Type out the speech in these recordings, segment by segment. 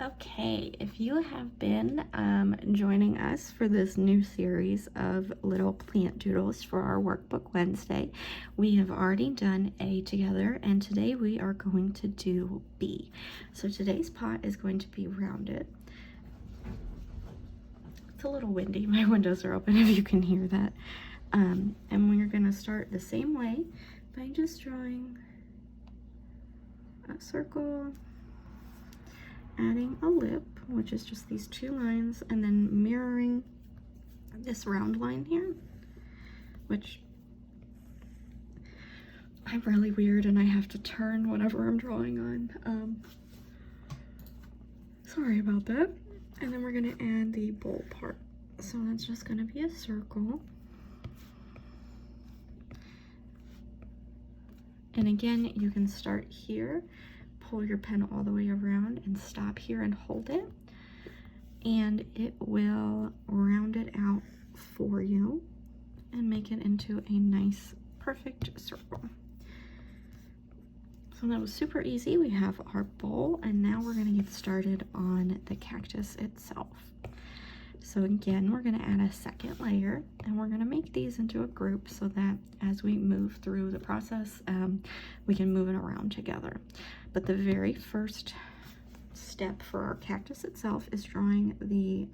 Okay, if you have been joining us for this new series of little plant doodles for our workbook Wednesday, we have already done A together, and today we are going to do B. So today's pot is going to be rounded. It's a little windy, my windows are open if you can hear that. And we're going to start the same way by just drawing a circle, adding a lip, which is just these two lines, and then mirroring this round line here, which I'm really weird and I have to turn whenever I'm drawing on. Sorry about that. And then we're going to add the bowl part. So that's just going to be a circle. And again, you can start here, pull your pen all the way around and stop here and hold it, and it will round it out for you and make it into a nice perfect circle. So that was super easy. We have our bowl, and now we're going to get started on the cactus itself. So again, we're going to add a second layer, and we're going to make these into a group so that as we move through the process, we can move it around together. But the very first step for our cactus itself is drawing the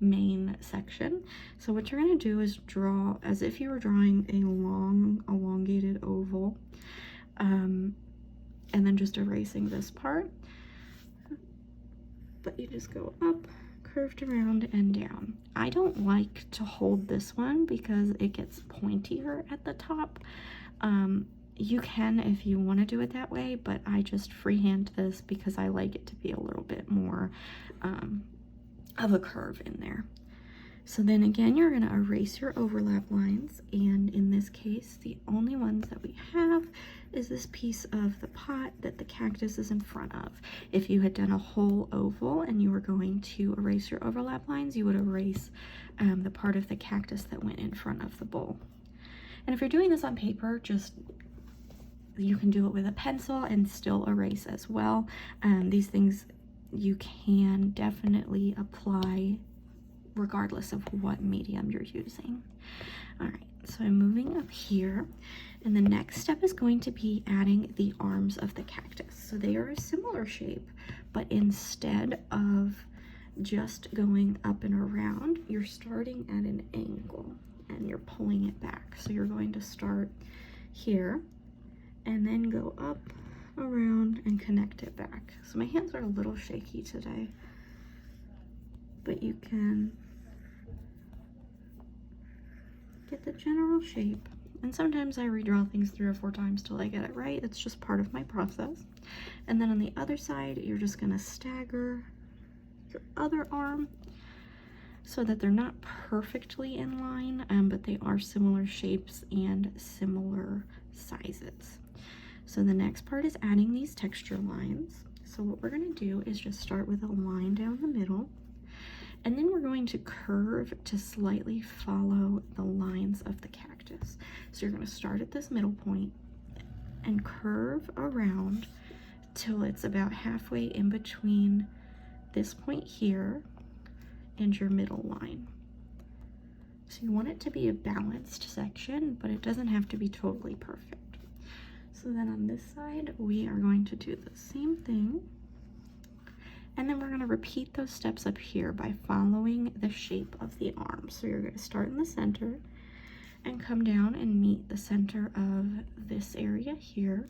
main section. So what you're going to do is draw as if you were drawing a long elongated oval, and then just erasing this part. But you just go up, curved around and down. I don't like to hold this one because it gets pointier at the top. You can if you want to do it that way, but I just freehand this because I like it to be a little bit more of a curve in there. So then again, you're going to erase your overlap lines, and in this case, the only ones that we have is this piece of the pot that the cactus is in front of. If you had done a whole oval and you were going to erase your overlap lines, you would erase the part of the cactus that went in front of the bowl. And if you're doing this on paper, you can do it with a pencil and still erase as well. These things you can definitely apply regardless of what medium you're using. All right, so I'm moving up here, and the next step is going to be adding the arms of the cactus. So they are a similar shape, but instead of just going up and around, you're starting at an angle and you're pulling it back. So you're going to start here and then go up, around, and connect it back. So my hands are a little shaky today, but you can get the general shape. And sometimes I redraw things 3 or 4 times till I get it right. It's just part of my process. And then on the other side, you're just gonna stagger your other arm so that they're not perfectly in line, but they are similar shapes and similar sizes. So the next part is adding these texture lines. So what we're gonna do is just start with a line down the middle, and then we're going to curve to slightly follow the lines of the cactus. So you're going to start at this middle point and curve around till it's about halfway in between this point here and your middle line. So you want it to be a balanced section, but it doesn't have to be totally perfect. So then on this side, we are going to do the same thing. And then we're going to repeat those steps up here by following the shape of the arm. So you're going to start in the center and come down and meet the center of this area here.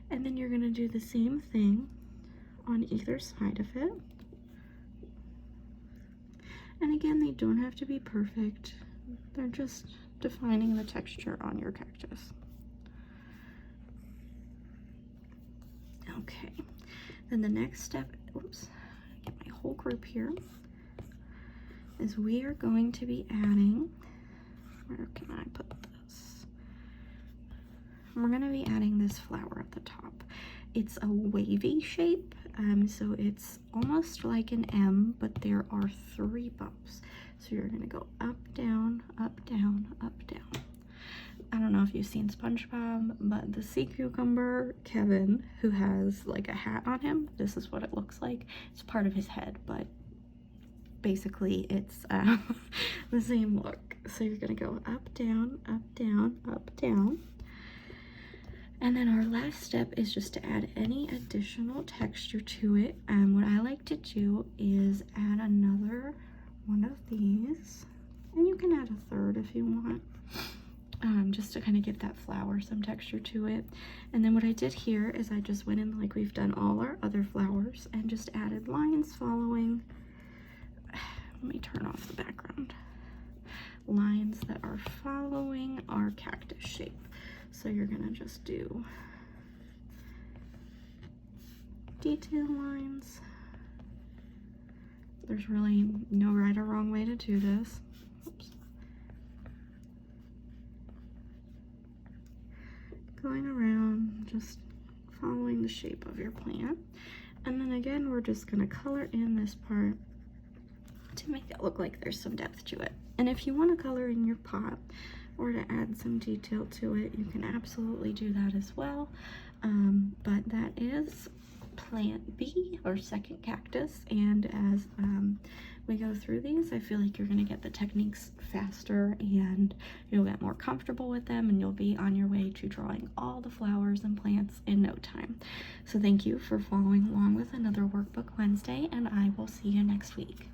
And then you're going to do the same thing on either side of it. And again, they don't have to be perfect. They're just defining the texture on your cactus. Okay, then the next step, oops, get my whole group here, is we are going to be adding, where can I put this? We're going to be adding this flower at the top. It's a wavy shape, so it's almost like an M, but there are 3 bumps. So you're going to go up, down, up, down, up, down. I don't know if you've seen SpongeBob, but the sea cucumber, Kevin, who has like a hat on him, this is what it looks like. It's part of his head, but basically it's the same look. So you're gonna go up, down, up, down, up, down. And then our last step is just to add any additional texture to it. And what I like to do is add another one of these. And you can add a third if you want, just to kind of give that flower some texture to it. And then what I did here is I just went in like we've done all our other flowers and just added lines following. Let me turn off the background. Lines that are following our cactus shape. So you're gonna just do detail lines. There's really no right or wrong way to do this. Oops. Going around, just following the shape of your plant. And then again, we're just gonna color in this part to make it look like there's some depth to it. And if you want to color in your pot or to add some detail to it, you can absolutely do that as well. But that is plant B, or second cactus, and as we go through these, I feel like you're going to get the techniques faster and you'll get more comfortable with them, and you'll be on your way to drawing all the flowers and plants in no time. So thank you for following along with another Workbook Wednesday, and I will see you next week.